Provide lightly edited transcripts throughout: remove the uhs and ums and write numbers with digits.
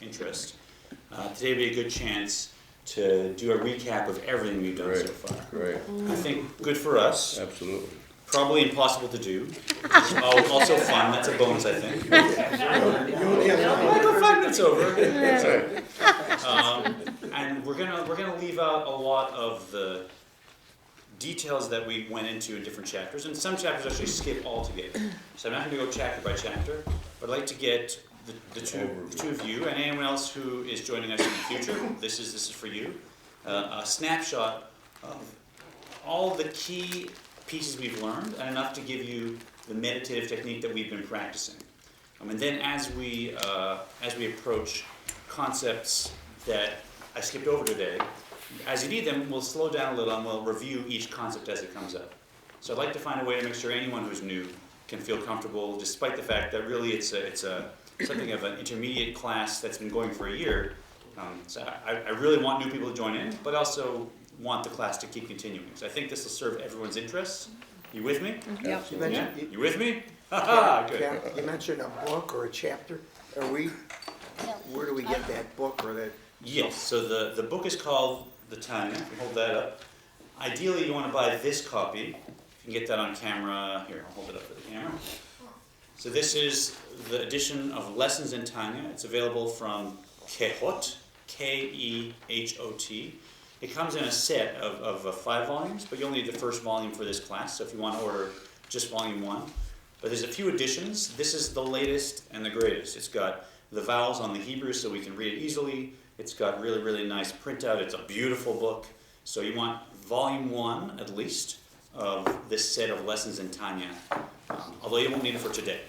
interest, today would be a good chance to do a recap of everything we've done so far. Great. I think good for us. Absolutely. Probably impossible to do. Also fun. That's a bonus, I think. Go 5 minutes over. And we're gonna leave out a lot of the details that we went into in different chapters, and some chapters actually skip altogether. So I'm not going to go chapter by chapter, but I'd like to get the two of you and anyone else who is joining us in the future. This is for you. A snapshot of all the key pieces we've learned, and enough to give you the meditative technique that we've been practicing. And then as we approach concepts that I skipped over today, as you need them, we'll slow down a little and we'll review each concept as it comes up. So I'd like to find a way to make sure anyone who's new can feel comfortable, despite the fact that really it's something of an intermediate class that's been going for a year. So I really want new people to join in, but also want the class to keep continuing. So I think this will serve everyone's interests. You with me? Yep. You with me? Ha good. You mentioned a book or a chapter. Where do we get that book or that? Yes, so the book is called the Tanya. If you hold that up. Ideally, you want to buy this copy. If you can get that on camera. Here, I'll hold it up for the camera. So this is the edition of Lessons in Tanya. It's available from Kehot, K-E-H-O-T. It comes in a set of 5 volumes, but you'll need the first volume for this class, so if you want to order just volume 1. But there's a few additions. This is the latest and the greatest. It's got the vowels on the Hebrew so we can read it easily. It's got really, really nice printout. It's a beautiful book. So you want volume 1, at least, of this set of Lessons in Tanya, although you won't need it for today.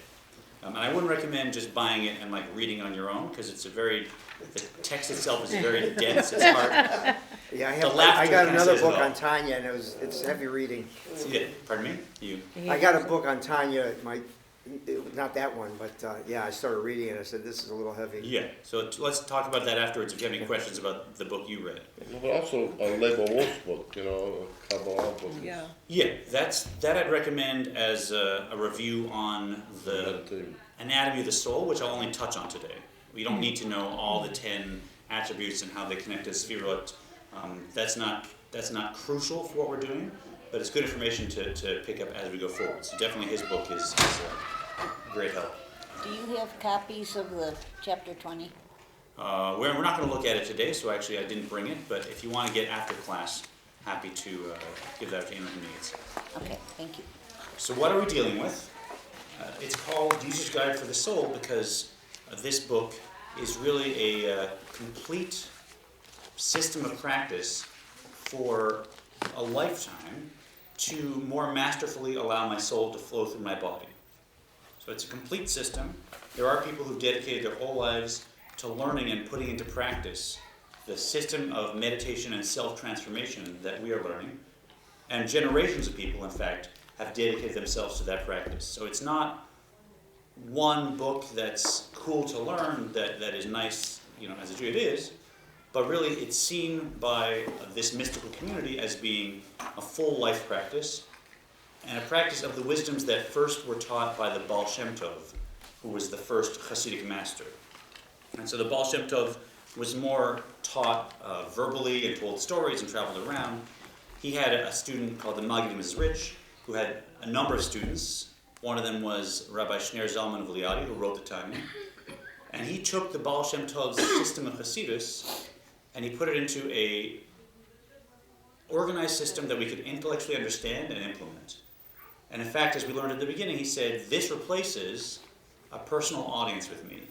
And I wouldn't recommend just buying it and reading it on your own, because the text itself is very dense. It's hard. Yeah, I got another book on Tanya, and it's heavy reading. Yeah, pardon me? You? I got a book on Tanya, not that one, but I started reading it and I said, this is a little heavy. Yeah, so let's talk about that afterwards if you have any questions about the book you read. But also Laibl Wolf's book, Kabbalah book. Yeah, that I'd recommend as a review on the anatomy of the soul, which I'll only touch on today. We don't need to know all the 10 attributes and how they connect to sefirot. That's not crucial for what we're doing, but it's good information to pick up as we go forward. So definitely his book is great help. Do you have copies of the chapter 20? We're not going to look at it today, so actually I didn't bring it, but if you want to get after class, happy to give that to anyone who needs. Okay, thank you. So what are we dealing with? It's called User's Guide for the Soul because this book is really a complete system of practice for a lifetime to more masterfully allow my soul to flow through my body. So it's a complete system. There are people who've dedicated their whole lives to learning and putting into practice the system of meditation and self-transformation that we are learning. And generations of people, in fact, have dedicated themselves to that practice. So it's not one book that's cool to learn that is nice, as a Jew it is, but really it's seen by this mystical community as being a full life practice and a practice of the wisdoms that first were taught by the Baal Shem Tov, who was the first Hasidic master. And so the Baal Shem Tov was more taught verbally and told stories and traveled around. He had a student called the Maggid Mizrich, who had a number of students. One of them was Rabbi Shner Zalman of Liadi, who wrote the Tanya. And he took the Baal Shem Tov's system of Hasidus and he put it into a organized system that we could intellectually understand and implement. And in fact, as we learned at the beginning, he said, this replaces a personal audience with me.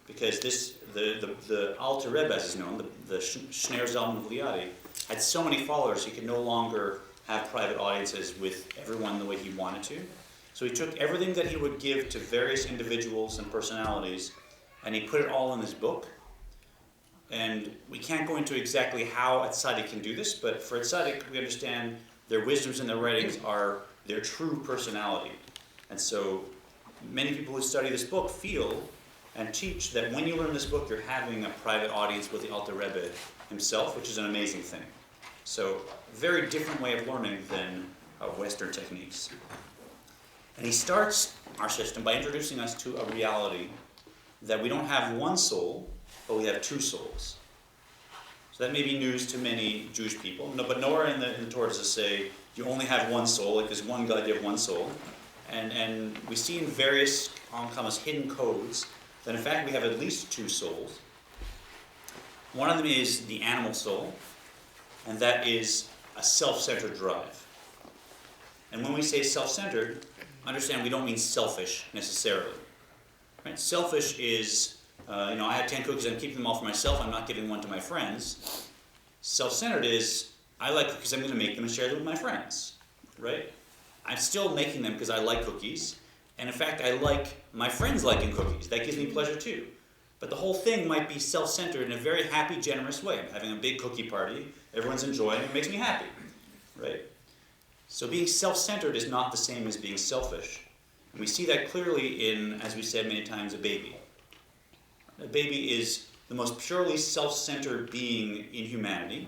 Because the Alter Rebbe, as is known, the Shner Zalman of Liadi, had so many followers he could no longer have private audiences with everyone the way he wanted to. So he took everything that he would give to various individuals and personalities, and he put it all in this book. And we can't go into exactly how a tzaddik can do this, but for a tzaddik, we understand their wisdoms and their writings are their true personality. And so many people who study this book feel and teach that when you learn this book, you're having a private audience with the Alter Rebbe himself, which is an amazing thing. So, very different way of learning than Western techniques. And he starts our system by introducing us to a reality that we don't have one soul, but we have two souls. So that may be news to many Jewish people, no, but nowhere in the Torah does it say you only have one soul, like there's one God, you have one soul. And we see in various almost hidden codes that in fact we have at least two souls. One of them is the animal soul, and that is a self-centered drive. And when we say self-centered, understand we don't mean selfish necessarily. Right? Selfish is, I have 10 cookies, I'm keeping them all for myself, I'm not giving one to my friends. Self-centered is, I like cookies, I'm going to make them and share them with my friends. Right? I'm still making them because I like cookies, and in fact I like my friends liking cookies. That gives me pleasure too. But the whole thing might be self-centered in a very happy, generous way. I'm having a big cookie party, everyone's enjoying it, it makes me happy. Right? So being self-centered is not the same as being selfish. And we see that clearly in, as we said many times, a baby. A baby is the most purely self-centered being in humanity,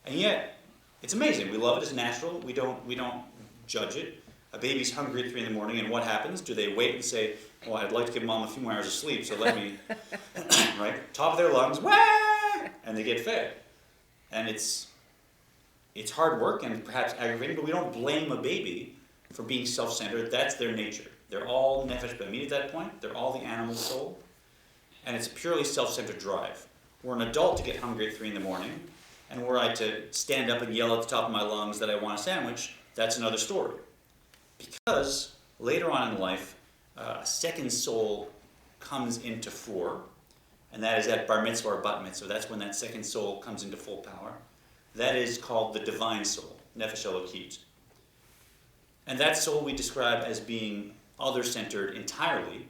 and yet it's amazing. We love it, it's natural, we don't judge it. A baby's hungry at 3 in the morning, and what happens? Do they wait and say, well, I'd like to give mom a few more hours of sleep, so let me, right? Top of their lungs, wah! And they get fed. And it's hard work and perhaps aggravating, but we don't blame a baby for being self-centered. That's their nature. They're all nefesh b'amid at that point. They're all the animal soul. And it's a purely self-centered drive. We're an adult to get hungry at 3 in the morning, and were I to stand up and yell at the top of my lungs that I want a sandwich, that's another story. Because later on in life, a second soul comes into fore, and that is at bar mitzvah or bat mitzvah. That's when that second soul comes into full power. That is called the divine soul, nefesh elokit. And that soul we describe as being other-centered entirely,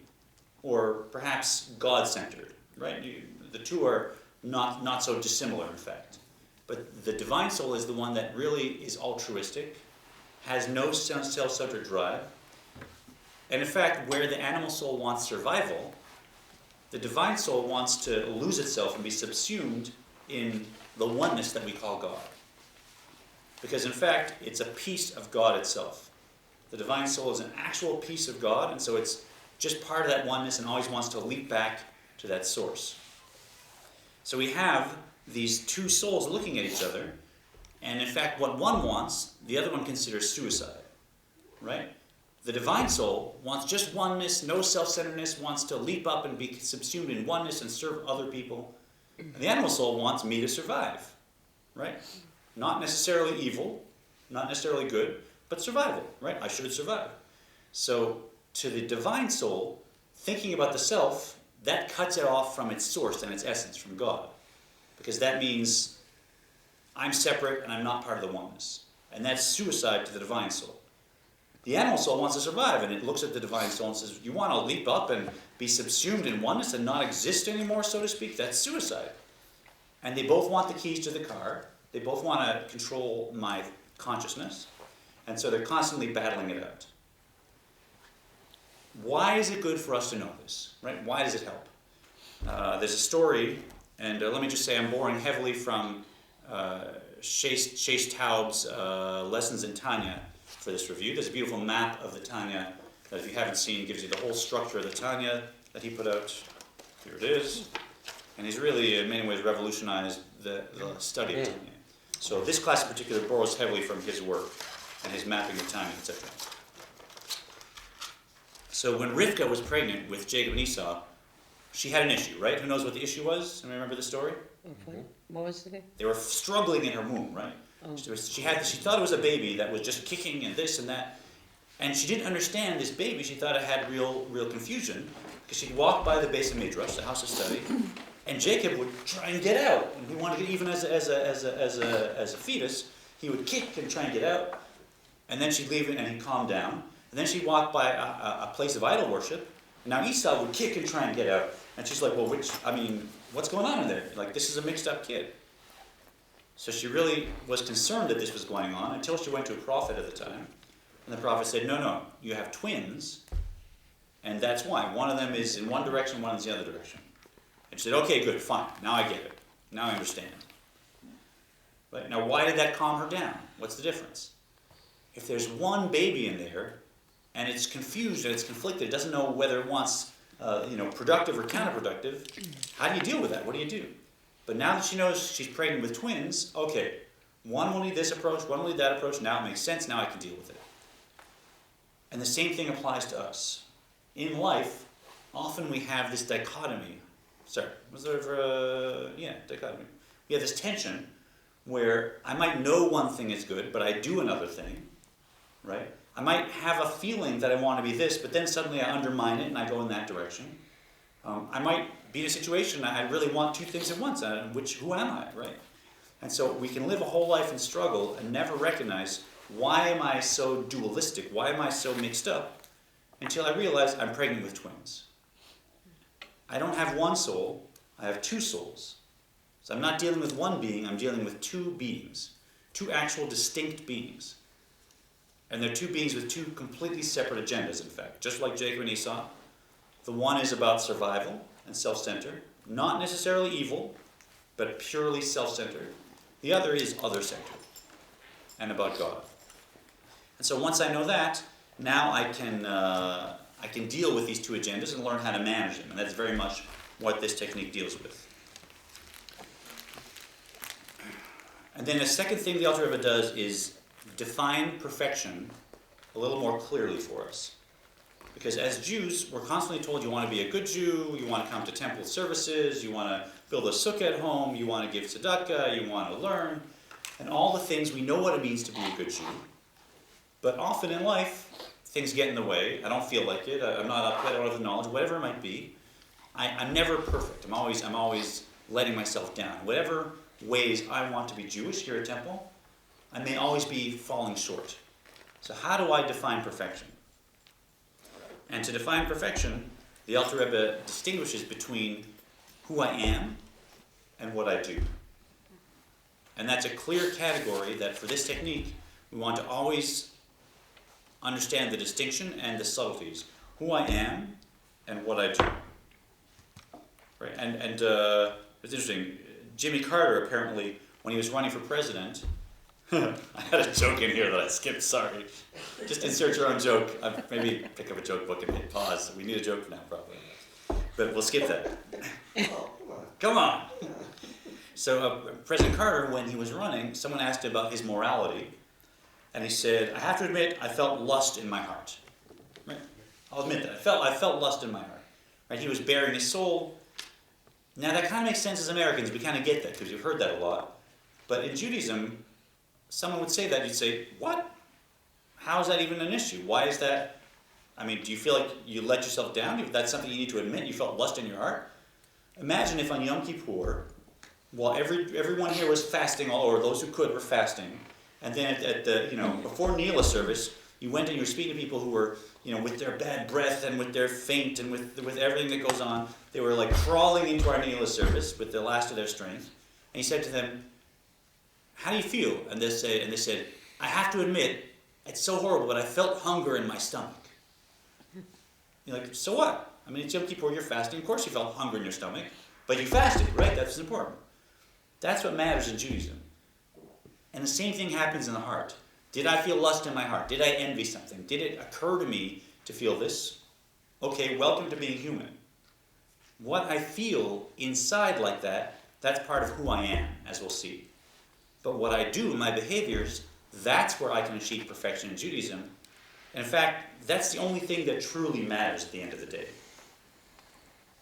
or perhaps God-centered, right? The two are not so dissimilar, in fact. But the divine soul is the one that really is altruistic, has no self-centered drive, and in fact, where the animal soul wants survival, the divine soul wants to lose itself and be subsumed in the oneness that we call God. Because in fact, it's a piece of God itself. The divine soul is an actual piece of God, and so it's just part of that oneness and always wants to leap back to that source. So we have these two souls looking at each other, and in fact, what one wants, the other one considers suicide, right? The divine soul wants just oneness, no self-centeredness, wants to leap up and be subsumed in oneness and serve other people. And the animal soul wants me to survive, right? Not necessarily evil, not necessarily good, but survival, right? I should survive. So to the divine soul, thinking about the self, that cuts it off from its source and its essence, from God. Because that means I'm separate and I'm not part of the oneness. And that's suicide to the divine soul. The animal soul wants to survive, and it looks at the divine soul and says, you want to leap up and be subsumed in oneness and not exist anymore, so to speak? That's suicide. And they both want the keys to the car. They both want to control my consciousness. And so they're constantly battling it out. Why is it good for us to know this? Right? Why does it help? There's a story, and let me just say I'm borrowing heavily from Sheish Taub's Lessons in Tanya for this review. There's a beautiful map of the Tanya that, if you haven't seen, gives you the whole structure of the Tanya that he put out. Here it is. And he's really, in many ways, revolutionized the study of Tanya. So this class in particular borrows heavily from his work and his mapping of Tanya, etc. So when Rivka was pregnant with Jacob and Esau, she had an issue, right? Who knows what the issue was? Anyone remember the story? What was it? They were struggling in her womb, right? Oh. She thought it was a baby that was just kicking and this and that, and she didn't understand this baby. She thought it had real confusion, because she'd walk by the Bais Midrash, the house of study, and Jacob would try and get out. And he wanted to get, even as a fetus, he would kick and try and get out, and then she'd leave it and he'd calm down. And then she'd walk by a place of idol worship, and now Esau would kick and try and get out. And she's like, well, what's going on in there? Like, this is a mixed up kid. So she really was concerned that this was going on until she went to a prophet at the time. And the prophet said, no, you have twins, and that's why. One of them is in one direction, one is the other direction. And she said, okay, good, fine, now I get it. Now I understand. But now why did that calm her down? What's the difference? If there's one baby in there, and it's confused and it's conflicted, it doesn't know whether it wants productive or counterproductive, how do you deal with that? What do you do? But now that she knows she's pregnant with twins, okay, one will need this approach, one will need that approach, now it makes sense, now I can deal with it. And the same thing applies to us. In life, often we have this dichotomy. Dichotomy. We have this tension where I might know one thing is good, but I do another thing, right? I might have a feeling that I want to be this, but then suddenly I undermine it and I go in that direction. I might be in a situation I really want two things at once, who am I, right? And so we can live a whole life in struggle and never recognize, why am I so dualistic? Why am I so mixed up? Until I realize I'm pregnant with twins. I don't have one soul, I have two souls. So I'm not dealing with one being, I'm dealing with two beings. Two actual distinct beings. And they're two beings with two completely separate agendas, in fact. Just like Jacob and Esau. The one is about survival and self-centered. Not necessarily evil, but purely self-centered. The other is other-centered and about God. And so once I know that, now I can deal with these two agendas and learn how to manage them. And that's very much what this technique deals with. And then the second thing the Alter Rebbe does is define perfection a little more clearly for us. Because as Jews, we're constantly told you want to be a good Jew, you want to come to temple services, you want to build a sukkah at home, you want to give tzedakah, you want to learn, and all the things, we know what it means to be a good Jew. But often in life, things get in the way. I don't feel like it. I'm not up yet. I don't have the knowledge. Whatever it might be, I'm never perfect. I'm always letting myself down. Whatever ways I want to be Jewish here at Temple, I may always be falling short. So how do I define perfection? And to define perfection, the Alter Rebbe distinguishes between who I am and what I do. And that's a clear category that for this technique, we want to always understand the distinction and the subtleties. Who I am and what I do. Right? And it's interesting, Jimmy Carter apparently, when he was running for president, I had a joke in here that I skipped, sorry. Just insert your own joke. Maybe pick up a joke book and hit pause. We need a joke now, probably. But we'll skip that. Come on. So President Carter, when he was running, someone asked him about his morality. And he said, I have to admit, I felt lust in my heart. Right? I'll admit that. I felt lust in my heart. Right? He was bearing his soul. Now that kind of makes sense as Americans. We kind of get that because you've heard that a lot. But in Judaism, someone would say that, you'd say, what? How is that even an issue? Why is that? I mean, do you feel like you let yourself down? If that's something you need to admit, you felt lust in your heart? Imagine if on Yom Kippur, while everyone here was fasting, or those who could were fasting, and then at the, before Nila service, you went and you were speaking to people who were, with their bad breath and with their faint and with everything that goes on. They were like crawling into our Nila service with the last of their strength. And he said to them, how do you feel? And they said, I have to admit, it's so horrible, but I felt hunger in my stomach. You're like, so what? I mean, it's Yom Kippur, you're fasting. Of course you felt hunger in your stomach. But you fasted, right? That's important. That's what matters in Judaism. And the same thing happens in the heart. Did I feel lust in my heart? Did I envy something? Did it occur to me to feel this? Okay, welcome to being human. What I feel inside like that, that's part of who I am, as we'll see. But what I do, my behaviors, that's where I can achieve perfection in Judaism. And in fact, that's the only thing that truly matters at the end of the day.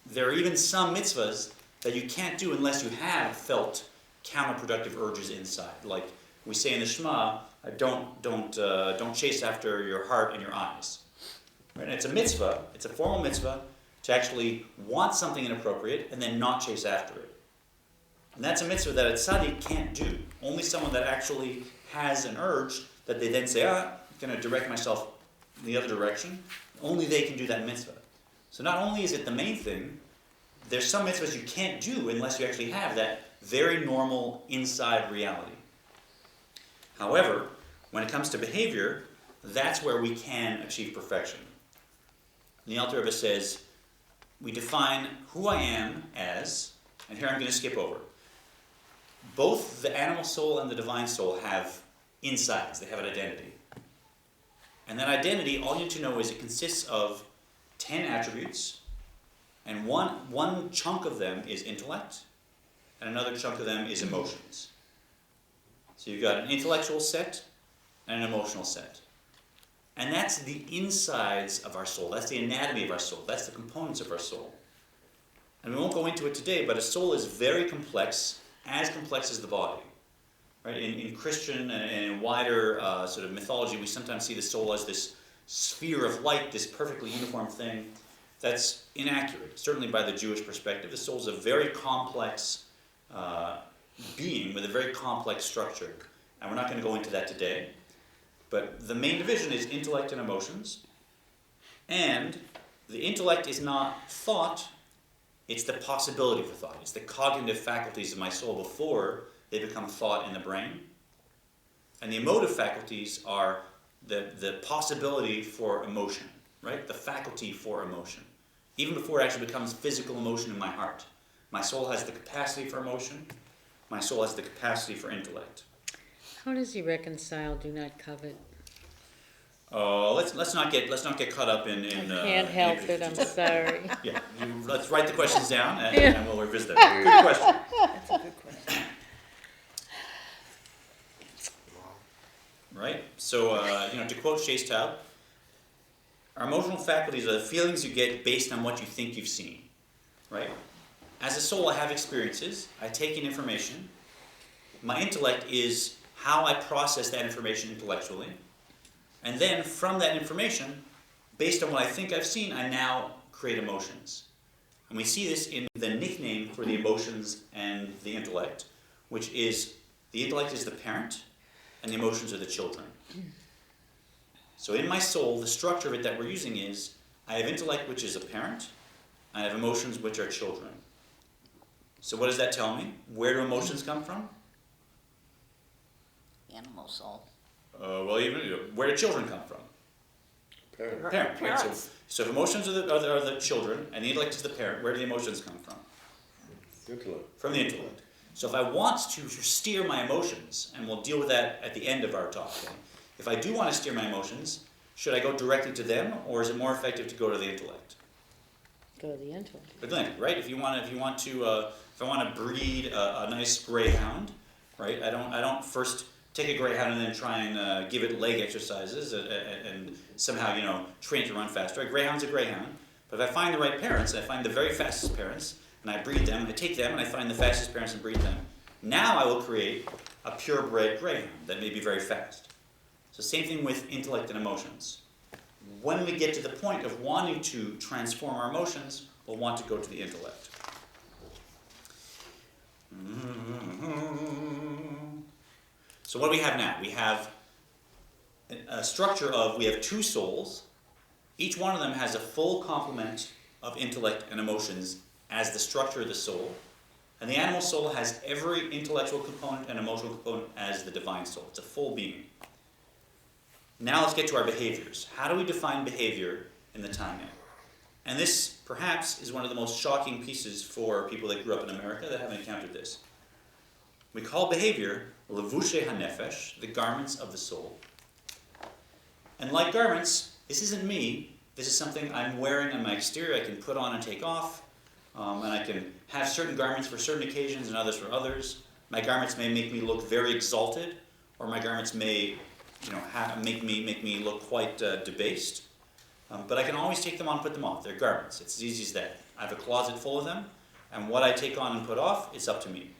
There are even some mitzvahs that you can't do unless you have felt counterproductive urges inside. Like we say in the Shema, don't chase after your heart and your eyes. Right? And it's a mitzvah, it's a formal mitzvah, to actually want something inappropriate and then not chase after it. And that's a mitzvah that a tzaddik can't do. Only someone that actually has an urge that they then say, I'm going to direct myself in the other direction, only they can do that mitzvah. So not only is it the main thing, there's some mitzvahs you can't do unless you actually have that very normal inside reality. However, when it comes to behavior, that's where we can achieve perfection. And the Alter Rebbe says, we define who I am as, and here I'm going to skip over. Both the animal soul and the divine soul have insides, they have an identity. And that identity, all you need to know is it consists of 10 attributes And one chunk of them is intellect, and another chunk of them is emotions. So you've got an intellectual set and an emotional set. And that's the insides of our soul. That's the anatomy of our soul. That's the components of our soul. And we won't go into it today, but a soul is very complex as the body. Right? In Christian and in wider sort of mythology, we sometimes see the soul as this sphere of light, this perfectly uniform thing. That's inaccurate. Certainly by the Jewish perspective, the soul is a very complex being with a very complex structure. And we're not going to go into that today. But the main division is intellect and emotions. And the intellect is not thought, it's the possibility for thought. It's the cognitive faculties of my soul before they become thought in the brain. And the emotive faculties are the possibility for emotion, right? The faculty for emotion. Even before it actually becomes physical emotion in my heart. My soul has the capacity for emotion. My soul has the capacity for intellect. How does he reconcile do not covet? Let's not get caught up in. I can't help it, I'm sorry. Yeah, let's write the questions down and we'll revisit them. Good question. That's a good question. Right? So, to quote Shestab, our emotional faculties are the feelings you get based on what you think you've seen. Right? As a soul, I have experiences. I take in information. My intellect is how I process that information intellectually. And then from that information, based on what I think I've seen, I now create emotions. And we see this in the nickname for the emotions and the intellect, which is the intellect is the parent and the emotions are the children. So in my soul, the structure of it that we're using is I have intellect, which is a parent, and I have emotions, which are children. So what does that tell me? Where do emotions come from? Animal soul. Where do children come from? Parent. Parent. Right? So if emotions are the children and the intellect is the parent, where do the emotions come from? Intellect. From the intellect. So if I want to steer my emotions, and we'll deal with that at the end of our talk, okay? If I do want to steer my emotions, should I go directly to them, or is it more effective to go to the intellect? Go to the intellect. Atlantic, right? If I want to breed a nice greyhound, right? I don't first take a greyhound and then try and give it leg exercises and somehow train it to run faster. A greyhound's a greyhound, but if I find the right parents, I find the very fastest parents, and I breed them, and I take them, and I find the fastest parents and breed them. Now I will create a purebred greyhound that may be very fast. So same thing with intellect and emotions. When we get to the point of wanting to transform our emotions, we'll want to go to the intellect. So what do we have now? We have a structure of, we have two souls. Each one of them has a full complement of intellect and emotions as the structure of the soul. And the animal soul has every intellectual component and emotional component as the divine soul. It's a full being. Now let's get to our behaviors. How do we define behavior in the Tanya? And this, perhaps, is one of the most shocking pieces for people that grew up in America that haven't encountered this. We call behavior levushe hanefesh, the garments of the soul. And like garments, this isn't me. This is something I'm wearing on my exterior. I can put on and take off. And I can have certain garments for certain occasions and others for others. My garments may make me look very exalted, or my garments may make me look quite debased. But I can always take them on and put them off. They're garments. It's as easy as that. I have a closet full of them, and what I take on and put off, it's up to me.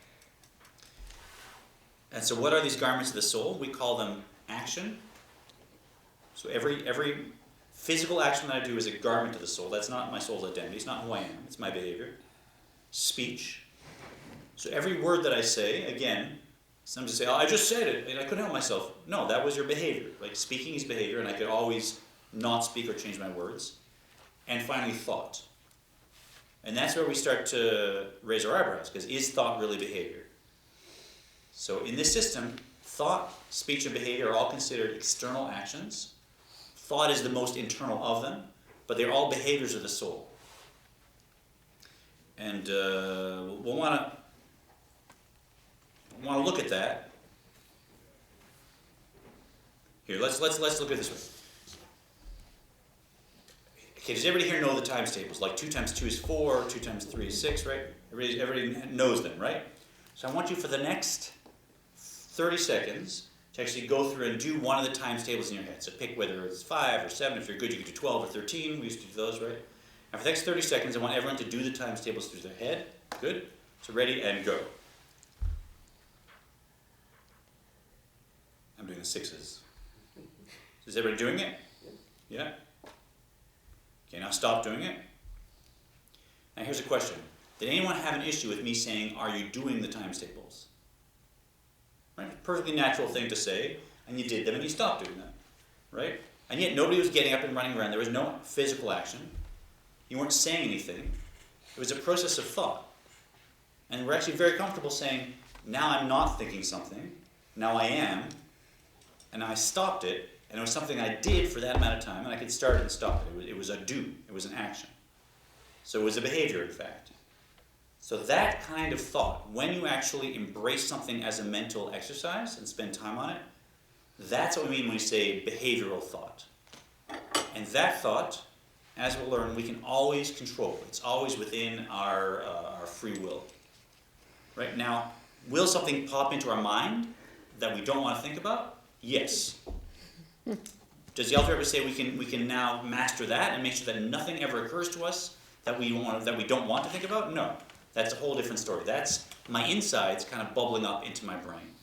And so what are these garments of the soul? We call them action. So every physical action that I do is a garment of the soul. That's not my soul's identity. It's not who I am. It's my behavior. Speech. So every word that I say, again, some just say, oh, I just said it, and I couldn't help myself. No, that was your behavior. Like, speaking is behavior, and I could always not speak or change my words. And finally, thought. And that's where we start to raise our eyebrows, because is thought really behavior? So in this system, thought, speech, and behavior are all considered external actions. Thought is the most internal of them, but they're all behaviors of the soul. And we'll want to look at that. Here, let's look at it this way. Okay, does everybody here know the times tables? Like 2 times 2 is 4, 2 times 3 is 6, right? Everybody knows them, right? So I want you for the next 30 seconds to actually go through and do one of the times tables in your head. So pick whether it's 5 or 7. If you're good, you can do 12 or 13. We used to do those, right? And for the next 30 seconds, I want everyone to do the times tables through their head. Good? So ready and go. I'm doing the 6s. Is everybody doing it? Yeah? Okay, now stop doing it. Now here's a question. Did anyone have an issue with me saying, are you doing the times tables? Right? Perfectly natural thing to say, and you did them and you stopped doing them. Right? And yet nobody was getting up and running around. There was no physical action. You weren't saying anything. It was a process of thought. And we're actually very comfortable saying, now I'm not thinking something, now I am, and I stopped it, and it was something I did for that amount of time, and I could start it and stop it. It was a do. It was an action. So it was a behavior, in fact. So that kind of thought, when you actually embrace something as a mental exercise and spend time on it, that's what we mean when we say behavioral thought. And that thought, as we'll learn, we can always control. It's always within our free will. Right now, will something pop into our mind that we don't want to think about? Yes. Does the author ever say we can now master that and make sure that nothing ever occurs to us that we don't want to think about? No. That's a whole different story. That's my insides kind of bubbling up into my brain.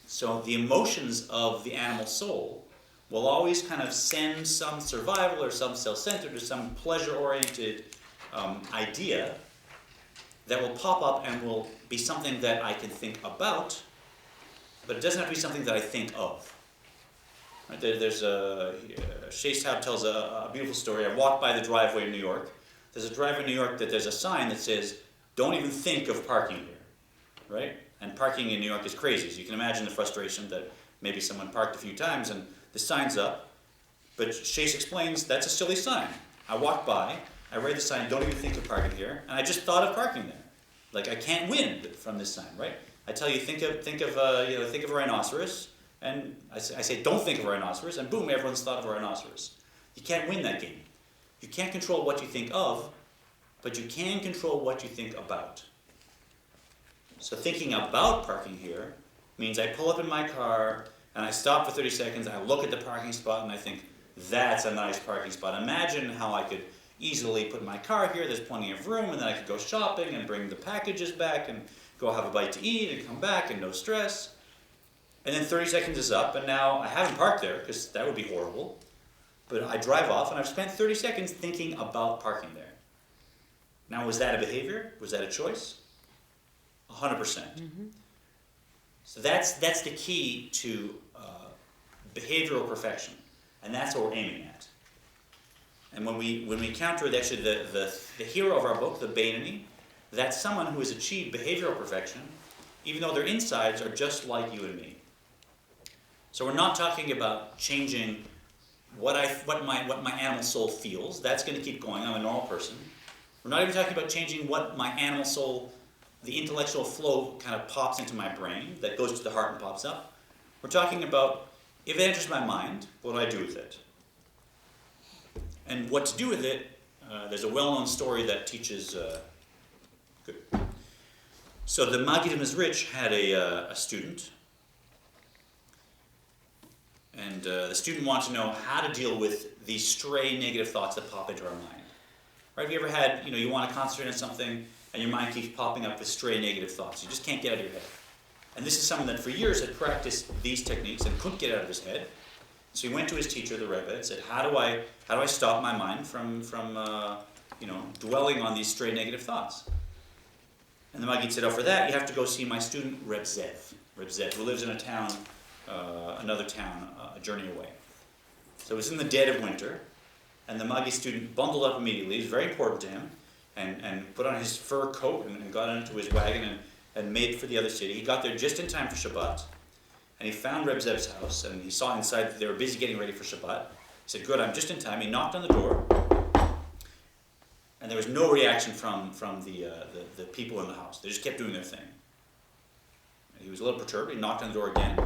So the emotions of the animal soul will always kind of send some survival or some self-centered or some pleasure-oriented idea that will pop up and will be something that I can think about, but it doesn't have to be something that I think of. Right? There's Shea Stab tells a beautiful story. I walked by the driveway in New York. There's a driveway in New York that there's a sign that says, don't even think of parking here, right? And parking in New York is crazy. So you can imagine the frustration that maybe someone parked a few times and the sign's up. But Chase explains that's a silly sign. I walked by, I read the sign, don't even think of parking here, and I just thought of parking there. Like I can't win from this sign, right? I tell you, think of a rhinoceros, and I say don't think of a rhinoceros, and boom, everyone's thought of a rhinoceros. You can't win that game. You can't control what you think of, but you can control what you think about. So thinking about parking here means I pull up in my car and I stop for 30 seconds, I look at the parking spot and I think, that's a nice parking spot. Imagine how I could easily put my car here, there's plenty of room, and then I could go shopping and bring the packages back and go have a bite to eat and come back and no stress. And then 30 seconds is up and now I haven't parked there because that would be horrible. But I drive off and I've spent 30 seconds thinking about parking there. Now, was that a behavior? Was that a choice? 100%. Mm-hmm. So that's the key to behavioral perfection, and that's what we're aiming at. And when we counter actually the hero of our book, the Bainani, that's someone who has achieved behavioral perfection, even though their insides are just like you and me. So we're not talking about changing what my animal soul feels. That's going to keep going. I'm a normal person. We're not even talking about changing what my animal soul, the intellectual flow kind of pops into my brain, that goes to the heart and pops up. We're talking about, if it enters my mind, what do I do with it? And what to do with it, there's a well-known story that teaches, good. So the Maggid Mezrich had a student, and the student wanted to know how to deal with these stray negative thoughts that pop into our mind. Right? Have you ever had, you want to concentrate on something and your mind keeps popping up with stray negative thoughts. You just can't get out of your head. And this is someone that for years had practiced these techniques and couldn't get out of his head. So he went to his teacher, the Rabbi, and said, how do I stop my mind from dwelling on these stray negative thoughts? And the Maggid said, for that you have to go see my student Reb Zev, who lives in a town, another town, a journey away. So it was in the dead of winter. And the Maggid student bundled up immediately. It was very important to him, and put on his fur coat and got into his wagon and made for the other city. He got there just in time for Shabbat, and he found Reb Zev's house, and he saw inside that they were busy getting ready for Shabbat. He said, good, I'm just in time. He knocked on the door, and there was no reaction from the people in the house. They just kept doing their thing. He was a little perturbed. He knocked on the door again.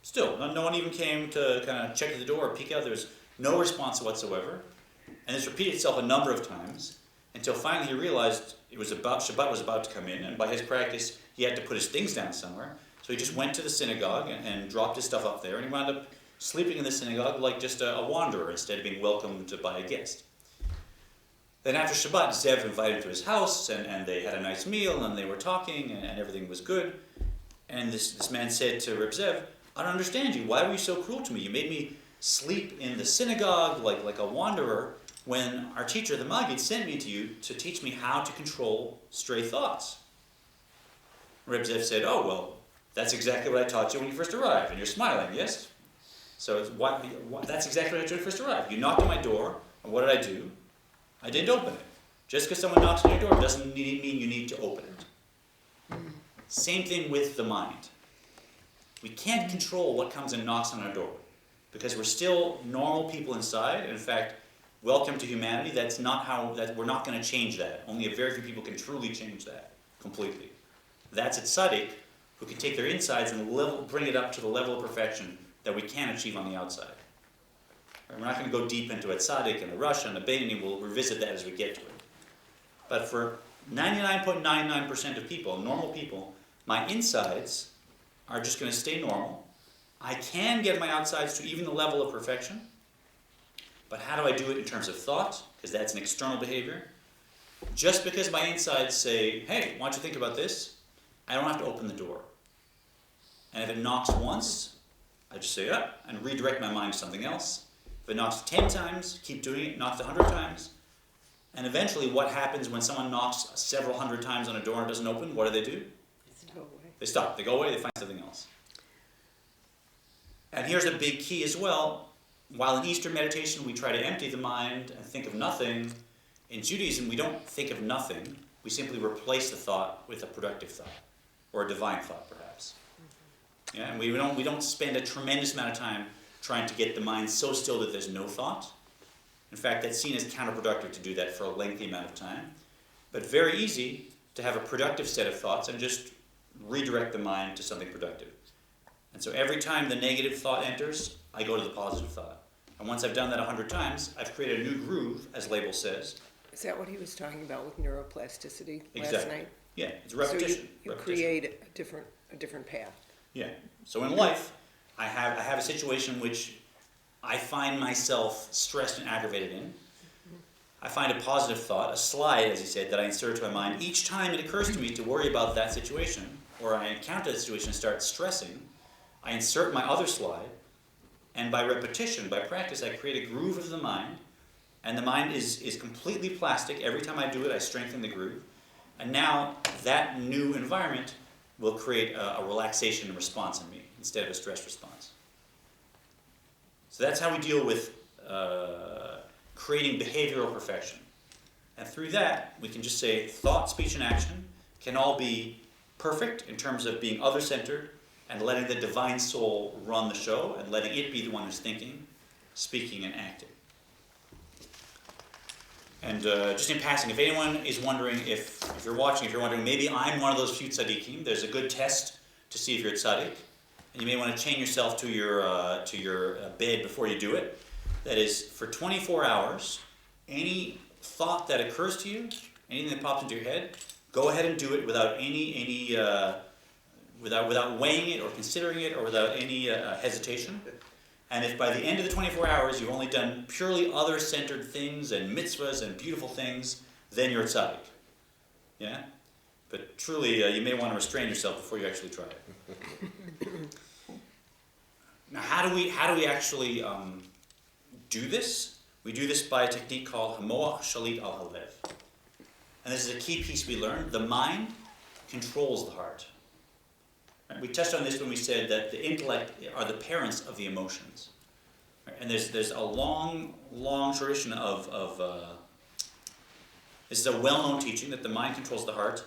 Still, no one even came to kind of check at the door or peek out. There was No response whatsoever. And this repeated itself a number of times until finally he realized Shabbat was about to come in, and by his practice, he had to put his things down somewhere. So he just went to the synagogue and dropped his stuff up there, and he wound up sleeping in the synagogue like just a wanderer instead of being welcomed by a guest. Then after Shabbat, Zev invited him to his house, and they had a nice meal, and they were talking, and everything was good. And this man said to Reb Zev, I don't understand you. Why were you so cruel to me? You made me sleep in the synagogue like a wanderer when our teacher, the Maggid, sent me to you to teach me how to control stray thoughts. Reb Zev said, oh, well, that's exactly what I taught you when you first arrived. And you're smiling, yes? So that's exactly what I taught you when you first arrived. You knocked on my door, and what did I do? I didn't open it. Just because someone knocks on your door doesn't mean you need to open it. Same thing with the mind. We can't control what comes and knocks on our door because we're still normal people inside. In fact, welcome to humanity. We're not going to change that. Only a very few people can truly change that completely. That's a tzaddik who can take their insides and bring it up to the level of perfection that we can't achieve on the outside. We're not going to go deep into a tzaddik and a Rasha and a Beinoni. We'll revisit that as we get to it. But for 99.99% of people, normal people, my insides are just going to stay normal. I can get my outsides to even the level of perfection. But how do I do it in terms of thought? Because that's an external behavior. Just because my insides say, hey, why don't you think about this? I don't have to open the door. And if it knocks once, I just say, and redirect my mind to something else. If it knocks 10 times, keep doing it, knocks 100 times. And eventually what happens when someone knocks several hundred times on a door and it doesn't open? What do? They stop. They go away, they find something else. And here's a big key as well. While in Eastern meditation we try to empty the mind and think of nothing, in Judaism we don't think of nothing. We simply replace the thought with a productive thought, or a divine thought perhaps. Yeah, and we don't spend a tremendous amount of time trying to get the mind so still that there's no thought. In fact, that's seen as counterproductive to do that for a lengthy amount of time. But very easy to have a productive set of thoughts and just redirect the mind to something productive. And so every time the negative thought enters, I go to the positive thought. And once I've done that 100 times, I've created a new groove, as Laibl says. Is that what he was talking about with neuroplasticity last Exactly. night? Yeah, it's repetition. So you repetition. create a different path. Yeah. So in life, I have a situation in which I find myself stressed and aggravated in. I find a positive thought, a slide, as he said, that I insert to my mind. Each time it occurs to me to worry about that situation, or I encounter that situation and start stressing, I insert my other slide, and by repetition, by practice, I create a groove of the mind, and the mind is completely plastic. Every time I do it, I strengthen the groove. And now that new environment will create a relaxation response in me instead of a stress response. So that's how we deal with creating behavioral perfection. And through that, we can just say thought, speech, and action can all be perfect in terms of being other-centered and letting the divine soul run the show and letting it be the one who's thinking, speaking, and acting. And just in passing, if anyone is wondering, if you're wondering, maybe I'm one of those few tzaddikim, there's a good test to see if you're a tzaddik. And you may want to chain yourself to your bed before you do it. That is, for 24 hours, any thought that occurs to you, anything that pops into your head, go ahead and do it without without weighing it or considering it or without any hesitation. And if by the end of the 24 hours you've only done purely other-centered things and mitzvahs and beautiful things, then you're a tzaddik. Yeah? But truly, you may want to restrain yourself before you actually try it. Now, how do we actually do this? We do this by a technique called Hamoach Shalit al Halev. And this is a key piece we learned. The mind controls the heart. Right? We touched on this when we said that the intellect are the parents of the emotions. Right? And there's a long tradition of this is a well-known teaching that the mind controls the heart.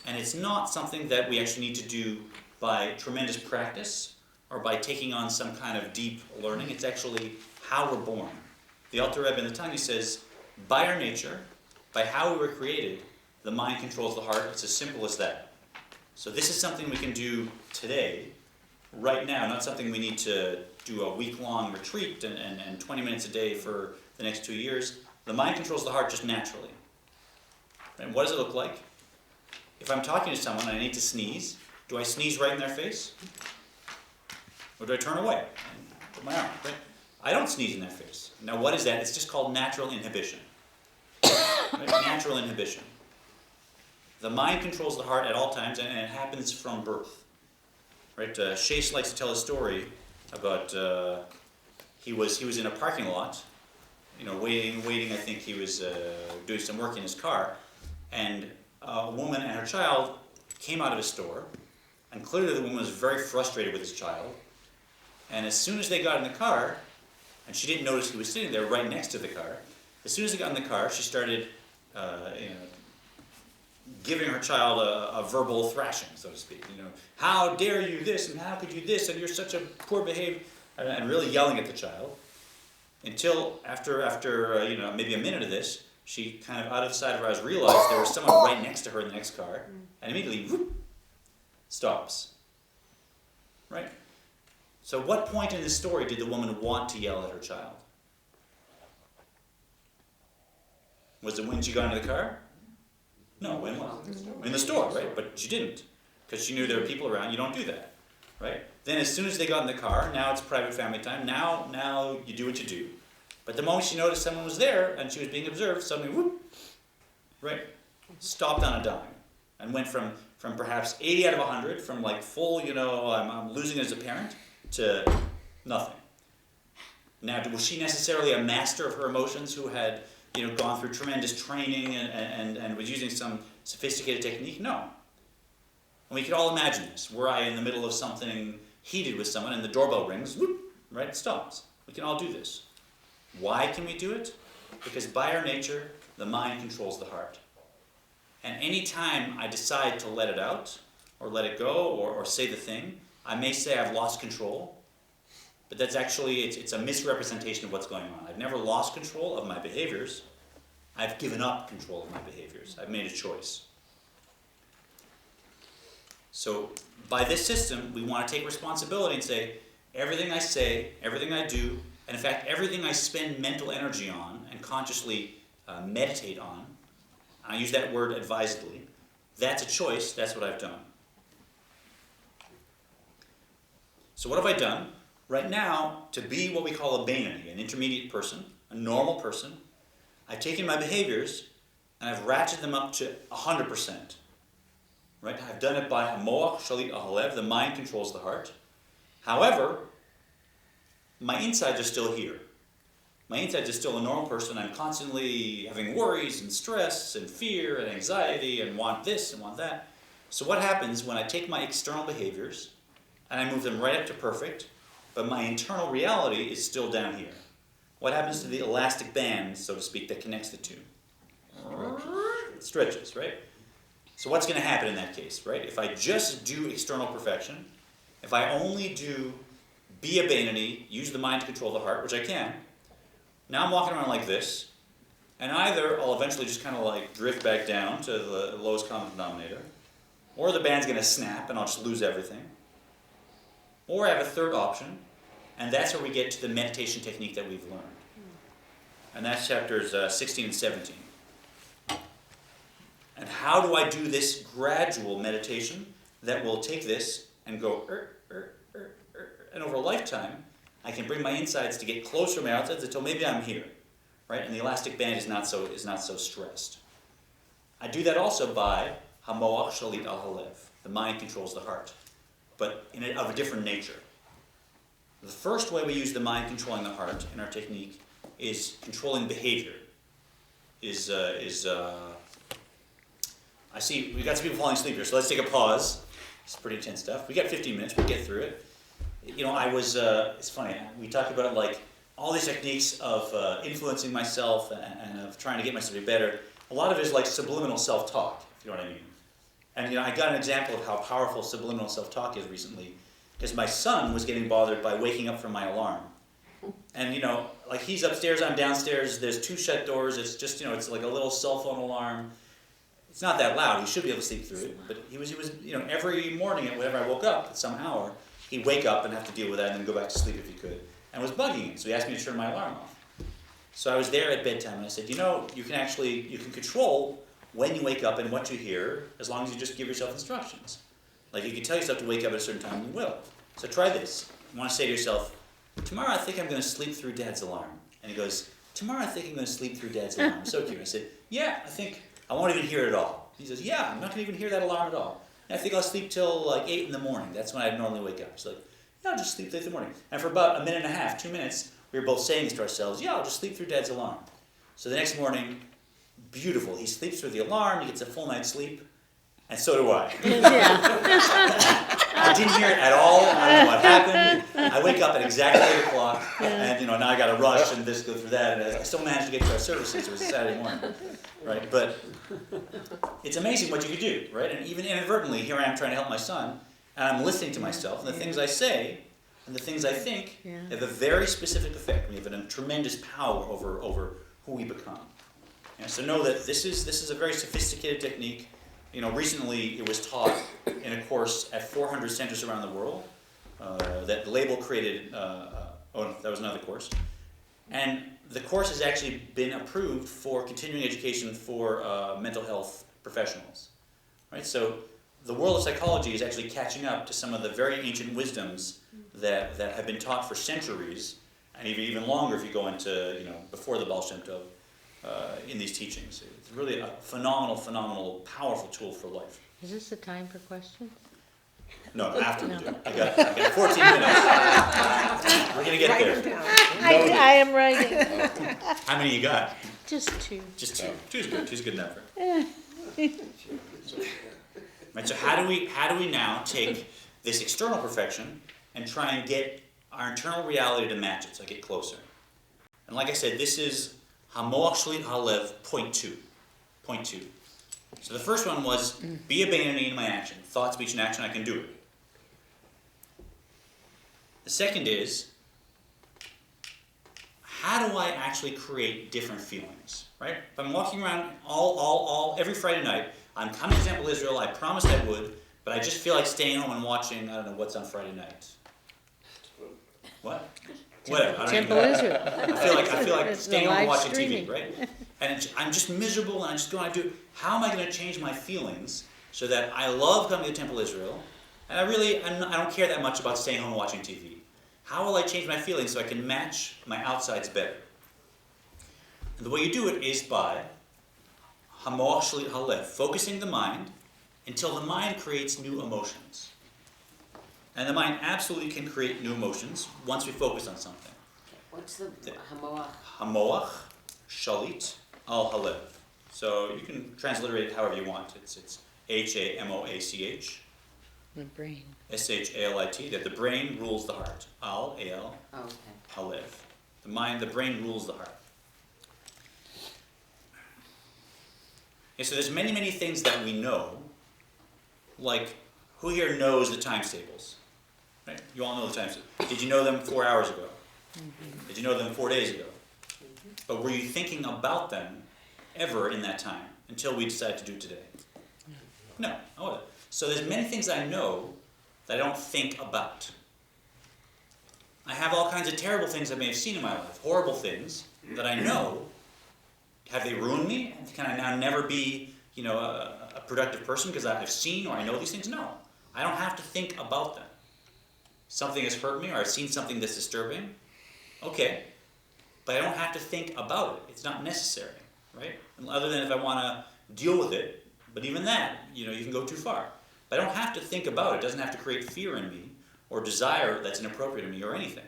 And it's not something that we actually need to do by tremendous practice or by taking on some kind of deep learning. It's actually how we're born. The Alter Rebbe in the Tanya says, by our nature, by how we were created, the mind controls the heart. It's as simple as that. So this is something we can do today right now, not something we need to do a week-long retreat and 20 minutes a day for the next 2 years. The mind controls the heart just naturally. And what does it look like? If I'm talking to someone and I need to sneeze, do I sneeze right in their face? Or do I turn away and put my arm, right? I don't sneeze in their face. Now what is that? It's just called natural inhibition. Right? Natural inhibition. The mind controls the heart at all times, and it happens from birth. Right? Chase likes to tell a story about he was in a parking lot, waiting. I think he was doing some work in his car, and a woman and her child came out of his store, and clearly the woman was very frustrated with his child. And as soon as they got in the car, and she didn't notice he was sitting there right next to the car, as soon as they got in the car, she started giving her child a verbal thrashing, so to speak. How dare you this, and how could you this, and you're such a poor behaved, and really yelling at the child. Until after maybe a minute of this, she kind of out of the side of her eyes realized there was someone right next to her in the next car, and immediately whoop, stops. Right? So what point in this story did the woman want to yell at her child? Was it when she got into the car? No, when was it? In the store, right? But she didn't, because she knew there were people around. You don't do that, right? Then as soon as they got in the car, now it's private family time. Now you do what you do. But the moment she noticed someone was there and she was being observed, suddenly, whoop, right? Stopped on a dime and went from perhaps 80 out of 100, from like full, I'm losing as a parent, to nothing. Now, was she necessarily a master of her emotions who had gone through tremendous training and was using some sophisticated technique? No. And we could all imagine this. Were I in the middle of something heated with someone and the doorbell rings, whoop, right, it stops. We can all do this. Why can we do it? Because by our nature, the mind controls the heart. And any time I decide to let it out, or let it go, or say the thing, I may say I've lost control, but that's actually, it's a misrepresentation of what's going on. I've never lost control of my behaviors. I've given up control of my behaviors. I've made a choice. So by this system, we want to take responsibility and say, everything I say, everything I do, and in fact, everything I spend mental energy on and consciously meditate on, and I use that word advisedly, that's a choice, that's what I've done. So what have I done? Right now, to be what we call a Bainani, an intermediate person, a normal person, I've taken my behaviors and I've ratcheted them up to 100%. Right? I've done it by Hamoach Shalit Ahalev, the mind controls the heart. However, my insides are still here. My insides are still a normal person. I'm constantly having worries and stress and fear and anxiety and want this and want that. So what happens when I take my external behaviors and I move them right up to perfect, but my internal reality is still down here? What happens to the elastic band, so to speak, that connects the two? It stretches, right? So what's going to happen in that case, right? If I just do external perfection, if I only do be a Bainani, use the mind to control the heart, which I can, now I'm walking around like this, and either I'll eventually just kind of like drift back down to the lowest common denominator, or the band's going to snap and I'll just lose everything. Or I have a third option, and that's where we get to the meditation technique that we've learned. And that's chapters 16 and 17. And how do I do this gradual meditation that will take this and go, and over a lifetime, I can bring my insides to get closer to my outsides until maybe I'm here, right? And the elastic band is not so stressed. I do that also by Hamoach Shalit Al Halev. The mind controls the heart, but of a different nature. The first way we use the mind controlling the heart in our technique is controlling behavior. I see we got some people falling asleep here, so let's take a pause. It's pretty intense stuff. We got 15 minutes. We'll get through it. It's funny. We talk about like all these techniques of influencing myself and of trying to get myself to be better. A lot of it is like subliminal self-talk, if you know what I mean. And I got an example of how powerful subliminal self-talk is recently, because my son was getting bothered by waking up from my alarm. And like he's upstairs, I'm downstairs, there's 2 shut doors, it's just, it's like a little cell phone alarm. It's not that loud, he should be able to sleep through it, but he was every morning at whenever I woke up at some hour, he'd wake up and have to deal with that and then go back to sleep if he could. And it was bugging him, so he asked me to turn my alarm off. So I was there at bedtime and I said, you can control when you wake up and what you hear as long as you just give yourself instructions. Like you can tell yourself to wake up at a certain time and you will. So try this. You want to say to yourself, tomorrow I think I'm going to sleep through Dad's alarm. And he goes, tomorrow I think I'm going to sleep through Dad's alarm. I'm so cute. I said, yeah, I think I won't even hear it at all. He says, yeah, I'm not going to even hear that alarm at all. And I think I'll sleep till like 8 in the morning. That's when I normally wake up. He's like, yeah, I'll just sleep till 8 in the morning. And for about a minute and a half, 2 minutes, we were both saying this to ourselves, yeah, I'll just sleep through Dad's alarm. So the next morning, beautiful. He sleeps through the alarm, he gets a full night's sleep, and so do I. Yeah. I didn't hear it at all. I don't know what happened. I wake up at exactly 8 o'clock, and now I got to rush and this go through that. And I still managed to get to our services. It was a Saturday morning, right? But it's amazing what you can do, right? And even inadvertently, here I am trying to help my son, and I'm listening to myself, and the things I say and the things I think have a very specific effect. We have a tremendous power over who we become. So know that this is a very sophisticated technique. Recently it was taught in a course at 400 centers around the world that Laibl created. That was another course. And the course has actually been approved for continuing education for mental health professionals. Right? So the world of psychology is actually catching up to some of the very ancient wisdoms that have been taught for centuries, and even longer if you go into before the Baal Shem Tov. In these teachings. It's really a phenomenal, powerful tool for life. Is this the time for questions? No, after we do it. I got 14 minutes. We're going to get Write them there. down. I am writing. How many you got? Just 2. Just 2. 2's good. 2's a good number. Right, so how do we now take this external perfection and try and get our internal reality to match it, so I get closer? And like I said, this is Hamoach Shlit Halev, point 2. So the first one was, be a Beinoni in my action. Thought, speech, and action, I can do it. The second is, how do I actually create different feelings, right? If I'm walking around every Friday night, I'm coming to Temple Israel, I promised I would, but I just feel like staying home and watching, I don't know, what's on Friday night. What? Whatever. I don't Temple even know. Israel. I feel like It's staying the home and live watching streaming. TV, right? And I'm just miserable, and I just go and I do. How am I going to change my feelings so that I love coming to Temple Israel, and I don't care that much about staying home and watching TV? How will I change my feelings so I can match my outsides better? And the way you do it is by Hamoach Shlit Halev, focusing the mind until the mind creates new emotions. And the mind absolutely can create new emotions once we focus on something. What's the hamoach? Hamoach Shalit al Halev. So you can transliterate it however you want. It's Hamoach, My brain. Shalit, that the brain rules the heart. Al, Al, Okay. Halev. The brain rules the heart. Okay, so there's many things that we know, like who here knows the times tables? Right? You all know the times tables. Did you know them 4 hours ago? Mm-hmm. Did you know them 4 days ago? Mm-hmm. But were you thinking about them ever in that time until we decided to do today? No. I wasn't. So there's many things I know that I don't think about. I have all kinds of terrible things I may have seen in my life, horrible things that I know. Have they ruined me? Can I now never be, a productive person because I've seen or I know these things? No. I don't have to think about them. Something has hurt me or I've seen something that's disturbing. Okay. But I don't have to think about it. It's not necessary, right? Other than if I want to deal with it. But even that, you can go too far. But I don't have to think about it. It doesn't have to create fear in me or desire that's inappropriate in me or anything.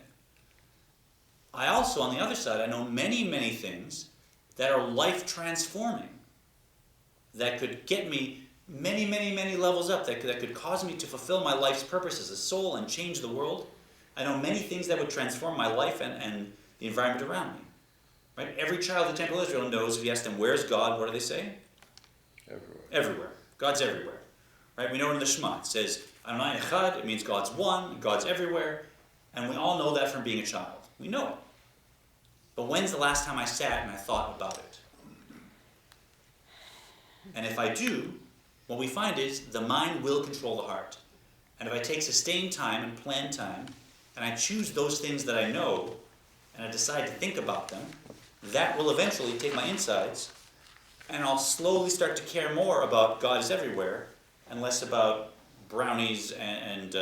I also, on the other side, I know many things that are life-transforming, that could get me many levels up, that could cause me to fulfill my life's purpose as a soul and change the world. I know many things that would transform my life and the environment around me. Right? Every child in Temple Israel knows, if you ask them, where's God, what do they say? Everywhere. God's everywhere. Right? We know in the Shema, it says, Adonai Echad, it means God's one, God's everywhere, and we all know that from being a child. We know it. But when's the last time I sat and I thought about it? And if I do, what we find is the mind will control the heart. And if I take sustained time and plan time, and I choose those things that I know, and I decide to think about them, that will eventually take my insides, and I'll slowly start to care more about God is everywhere, and less about brownies and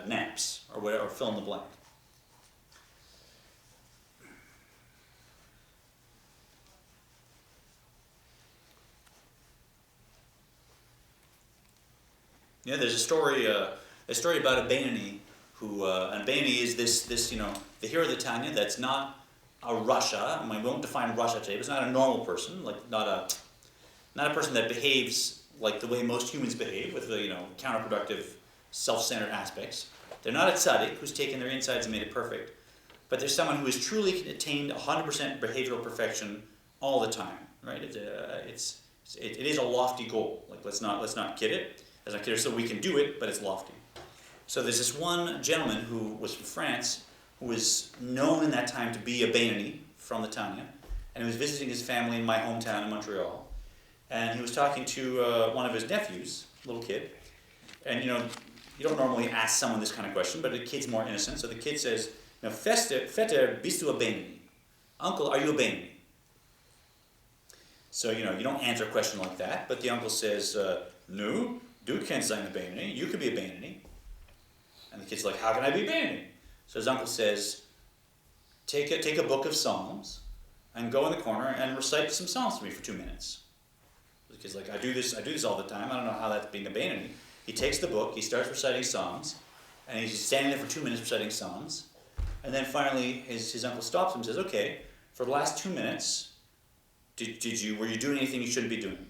naps, or whatever, or fill in the blank. Yeah, there's a story about a Bainani who, and Bainani is this the hero of the Tanya that's not a Rasha. I mean, we won't define Rasha today, but it's not a normal person, like not a person that behaves like the way most humans behave, with the counterproductive, self-centered aspects. They're not a tzaddik who's taken their insides and made it perfect, but there's someone who has truly attained 100% behavioral perfection all the time. Right? It is a lofty goal. Like let's not kid it. Let's not kid it. So we can do it, but it's lofty. So there's this one gentleman who was from France, who was known in that time to be a Bainani from the Tanya, and he was visiting his family in my hometown in Montreal. And he was talking to one of his nephews, a little kid, and you don't normally ask someone this kind of question, but the kid's more innocent. So the kid says, Vetter, bist du a Bainani? Uncle, are you a Bainani? So you don't answer a question like that, but the uncle says, No, du kannst sein a Bainani. You could be a Bainani. And the kid's like, how can I be a Bainani? So his uncle says, take a book of Psalms and go in the corner and recite some Psalms for me for 2 minutes. The kid's like, I do this all the time. I don't know how that's being a Bainani. He takes the book, he starts reciting Psalms, and he's standing there for 2 minutes reciting Psalms. And then finally his uncle stops him and says, okay, for the last 2 minutes, were you doing anything you shouldn't be doing?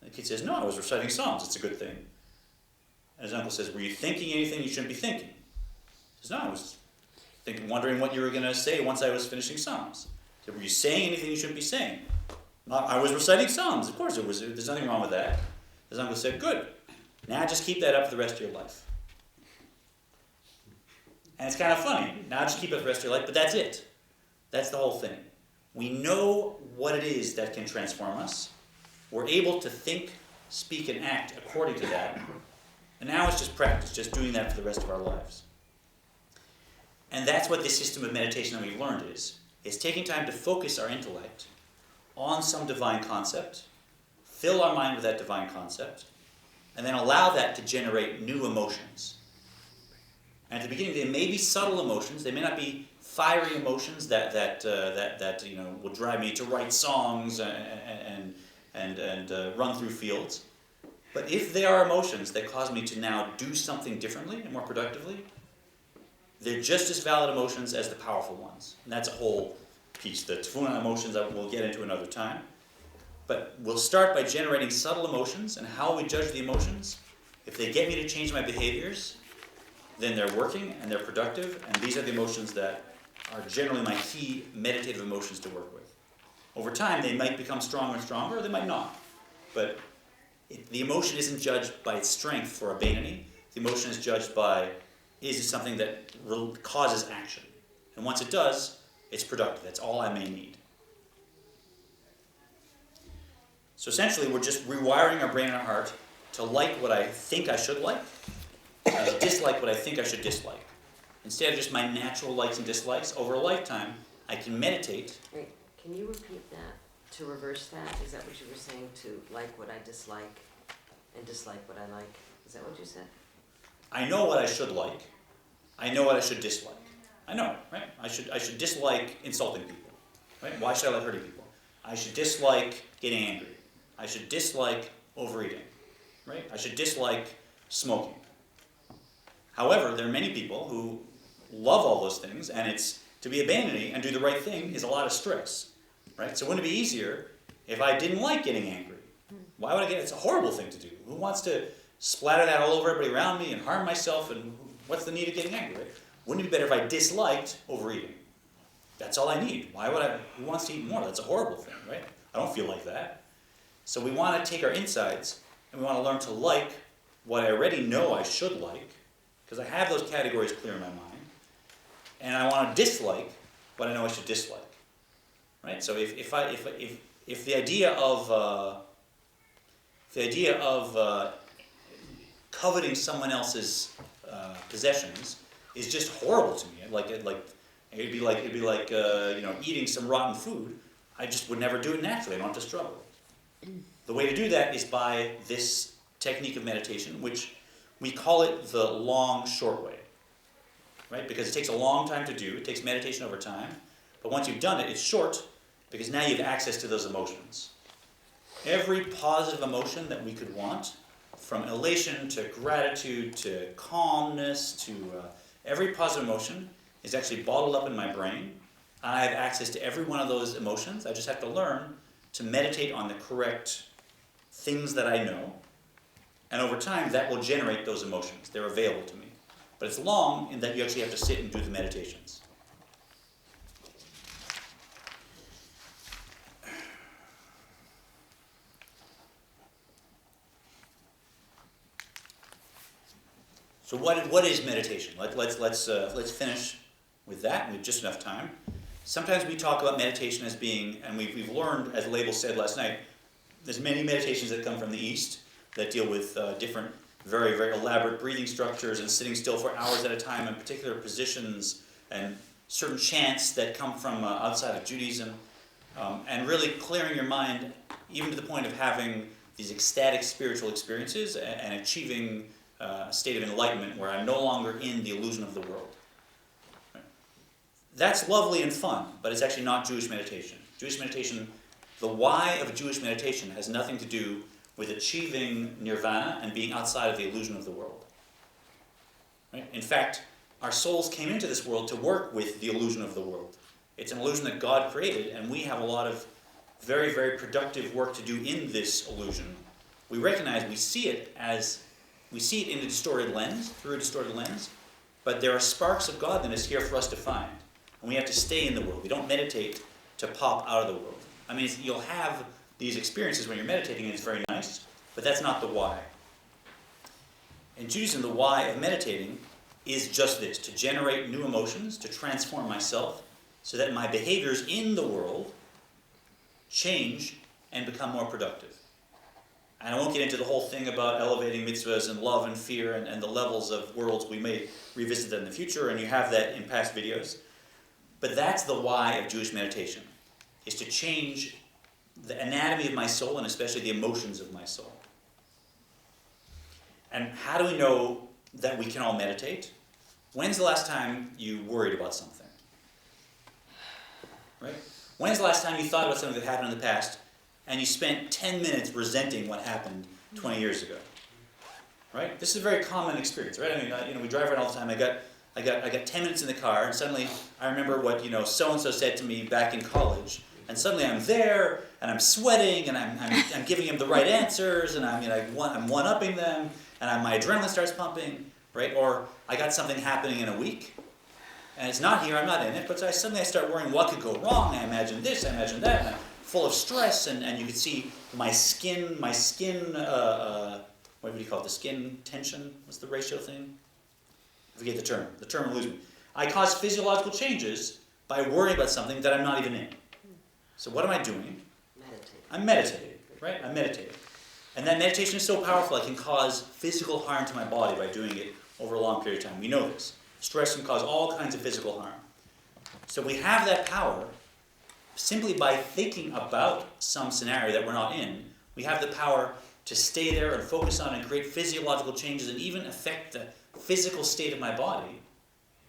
And the kid says, no, I was reciting Psalms. It's a good thing. And his uncle says, were you thinking anything you shouldn't be thinking? He says, no, I was wondering what you were going to say once I was finishing Psalms. He said, were you saying anything you shouldn't be saying? I was reciting Psalms. Of course, there's nothing wrong with that. His uncle said, good. Now just keep that up for the rest of your life. And it's kind of funny. Now just keep it for the rest of your life, but that's it. That's the whole thing. We know what it is that can transform us. We're able to think, speak, and act according to that. And now it's just practice, just doing that for the rest of our lives. And that's what this system of meditation that we've learned is. It's taking time to focus our intellect on some divine concept, fill our mind with that divine concept, and then allow that to generate new emotions. And at the beginning, they may be subtle emotions. They may not be fiery emotions that will drive me to write songs and run through fields. But if they are emotions that cause me to now do something differently and more productively, they're just as valid emotions as the powerful ones. And that's a whole piece. The tefuna emotions that we'll get into another time. But we'll start by generating subtle emotions, and how we judge the emotions. If they get me to change my behaviors, then they're working and they're productive, and these are the emotions that are generally my key meditative emotions to work with. Over time, they might become stronger and stronger, or they might not. But the emotion isn't judged by its strength for a Bainani. The emotion is judged by, is it something that causes action? And once it does, it's productive. That's all I may need. So essentially, we're just rewiring our brain and our heart to like what I think I should like, and to dislike what I think I should dislike. Instead of just my natural likes and dislikes, over a lifetime, I can meditate. Wait, can you repeat that? To reverse that? Is that what you were saying? To like what I dislike and dislike what I like? Is that what you said? I know what I should like. I know what I should dislike. I know, right? I should dislike insulting people, right? Why should I like hurting people? I should dislike getting angry. I should dislike overeating, right? I should dislike smoking. However, there are many people who love all those things, and it's to be a Bainani and do the right thing is a lot of stress, right? So wouldn't it be easier if I didn't like getting angry? Why would I get? It's a horrible thing to do. Who wants to splatter that all over everybody around me and harm myself? And what's the need of getting angry? Wouldn't it be better if I disliked overeating? That's all I need. Why would I? Who wants to eat more? That's a horrible thing, right? I don't feel like that. So we want to take our insides and we want to learn to like what I already know I should like, because I have those categories clear in my mind, and I want to dislike what I know I should dislike, right? So if the idea of coveting someone else's possessions is just horrible to me. It'd be like eating some rotten food. I just would never do it naturally. I don't have to struggle. The way to do that is by this technique of meditation, which we call it the long, short way, right? Because it takes a long time to do. It takes meditation over time. But once you've done it, it's short because now you have access to those emotions. Every positive emotion that we could want, from elation to gratitude to calmness to every positive emotion is actually bottled up in my brain. I have access to every one of those emotions. I just have to learn to meditate on the correct things that I know. And over time, that will generate those emotions. They're available to me. But it's long in that you actually have to sit and do the meditations. So what is meditation? Let's finish with that. We have just enough time. Sometimes we talk about meditation as being, and we've learned, as Laibl said last night, there's many meditations that come from the East that deal with different, very, very elaborate breathing structures and sitting still for hours at a time in particular positions and certain chants that come from outside of Judaism, and really clearing your mind, even to the point of having these ecstatic spiritual experiences and achieving a state of enlightenment where I'm no longer in the illusion of the world. Right? That's lovely and fun, but it's actually not Jewish meditation. Jewish meditation, the why of Jewish meditation has nothing to do with achieving nirvana and being outside of the illusion of the world. Right? In fact, our souls came into this world to work with the illusion of the world. It's an illusion that God created, and we have a lot of very, very productive work to do in this illusion. We recognize, we see it in a distorted lens, through a distorted lens, but there are sparks of godliness here for us to find. And we have to stay in the world. We don't meditate to pop out of the world. I mean, you'll have these experiences when you're meditating, and it's very nice, but that's not the why. In Judaism, the why of meditating is just this, to generate new emotions, to transform myself, so that my behaviors in the world change and become more productive. And I won't get into the whole thing about elevating mitzvahs and love and fear and the levels of worlds. We may revisit that in the future, and you have that in past videos. But that's the why of Jewish meditation, is to change the anatomy of my soul and especially the emotions of my soul. And how do we know that we can all meditate? When's the last time you worried about something? Right? When's the last time you thought about something that happened in the past and you spent 10 minutes resenting what happened 20 years ago? Right? This is a very common experience, right? I mean, we drive around all the time. I got 10 minutes in the car, and suddenly I remember what so-and-so said to me back in college, and suddenly I'm there, and I'm sweating, and I'm giving him the right answers, and I'm one-upping them, and my adrenaline starts pumping, right? Or I got something happening in a week, and it's not here, I'm not in it, but suddenly I start worrying what could go wrong. I imagine this, I imagine that, and I'm full of stress, and you can see my skin, what do you call it, the skin tension? What's the ratio thing? I forget the term eludes me. I cause physiological changes by worrying about something that I'm not even in. So what am I doing? Meditate. I'm meditating, right? I'm meditating. And that meditation is so powerful, I can cause physical harm to my body by doing it over a long period of time. We know this. Stress can cause all kinds of physical harm. So we have that power simply by thinking about some scenario that we're not in. We have the power to stay there and focus on and create physiological changes and even affect the physical state of my body.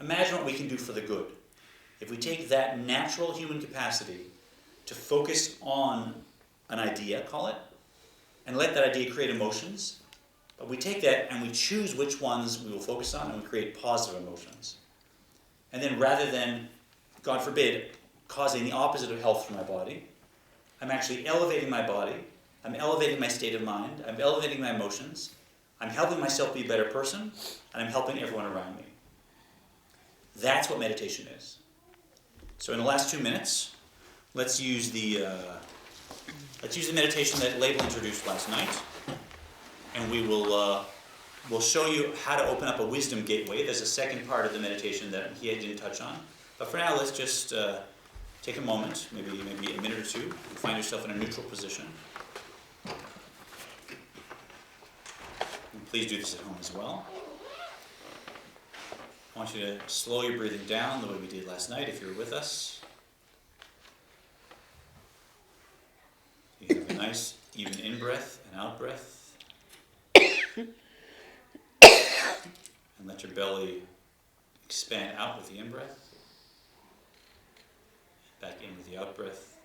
Imagine what we can do for the good. If we take that natural human capacity to focus on an idea, call it, and let that idea create emotions, but we take that and we choose which ones we will focus on and we create positive emotions. And then rather than, God forbid, causing the opposite of health for my body, I'm actually elevating my body, I'm elevating my state of mind, I'm elevating my emotions, I'm helping myself be a better person, and I'm helping everyone around me. That's what meditation is. So in the last 2 minutes, let's use the meditation that Laibl introduced last night, and we'll show you how to open up a wisdom gateway. There's a second part of the meditation that he didn't touch on. But for now, let's just take a moment, maybe a minute or two, and find yourself in a neutral position. And please do this at home as well. I want you to slow your breathing down the way we did last night if you were with us. You have a nice even in-breath and out-breath. And let your belly expand out with the in-breath. Back in with the out-breath.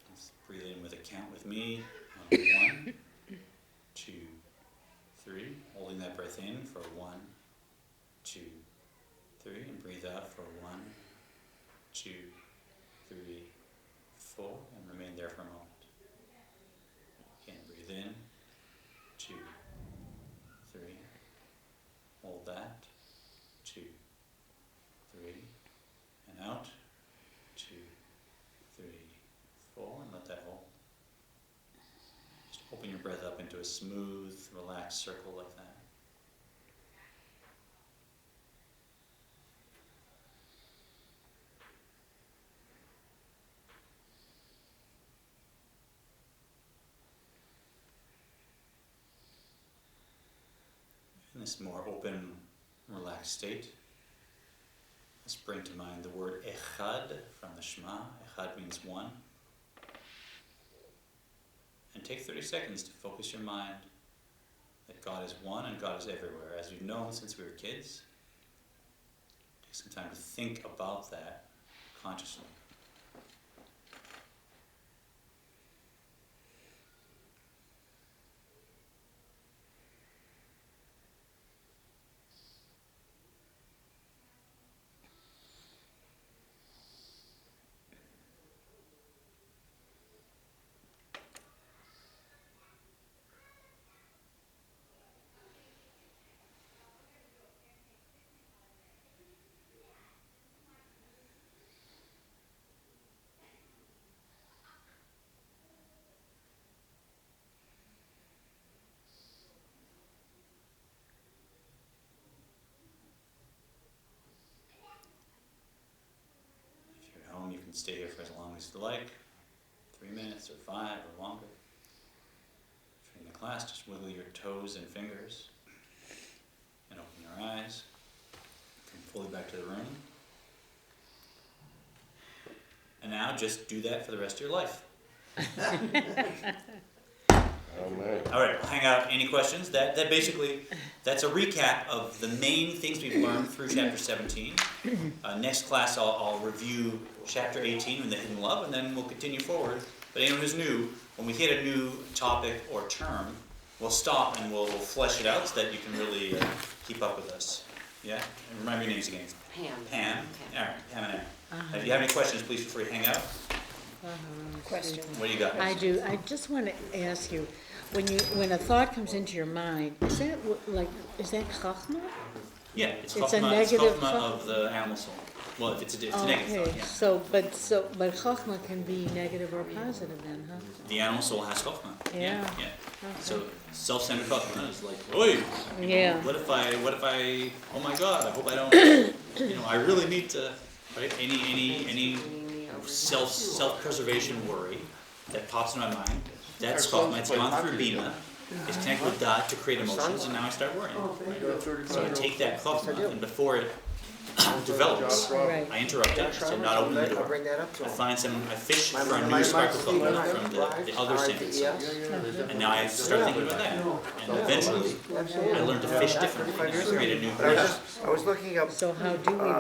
Let's breathe in with a count with me. 1, 2, 3. Holding that breath in for 1, 2, 3. And breathe out for 1, 2, 3, 4. And remain there for a moment. Again, breathe in. 2, 3. Hold that. 2, 3. And out. 2, 3, 4. And let that hold. Just open your breath up into a smooth, relaxed circle like that. In this more open, relaxed state, let's bring to mind the word echad from the Shema. Echad means one. And take 30 seconds to focus your mind that God is one and God is everywhere, as we've known since we were kids. Take some time to think about that consciously. You can stay here for as long as you like, 3 minutes or 5 or longer. If you're in the class, just wiggle your toes and fingers and open your eyes. Come fully back to the room. And now just do that for the rest of your life. Amen. All right, hang out. Any questions? That basically, that's a recap of the main things we've learned through chapter 17. Next class, I'll review chapter 18 and the hidden love, and then we'll continue forward. But anyone who's new, when we hit a new topic or term, we'll stop and we'll flesh it out so that you can really keep up with us. Yeah? And remember your names again. Pam. Pam. All right, Pam and Aaron. If you have any questions, please feel free to hang out. Question. What do you got? I do. I just want to ask you, when a thought comes into your mind, is that is that chachma? Yeah, it's It's a chachma negative of the animal soul. Well, it's a negative thought, yeah. But chachma can be negative or positive then, huh? The animal soul has chachma. Yeah. Yeah. So self-centered chachma is like, oi, Yeah. what if I, oh my God, I hope I don't, I really need to, right? Any self-preservation worry that pops in my mind, that's chachma. It's gone through bina. It's connected with dot to create emotions, and now I start worrying. Right? So I take that chachma, and before it develops, Right. I interrupt it, so not open the I'll door. bring that up to I him. fish My- for a my- new my- spark of my- chachma from the other sense. And now I start thinking about that. And eventually, I learn to fish differently, and I create a new But I was looking up So how do we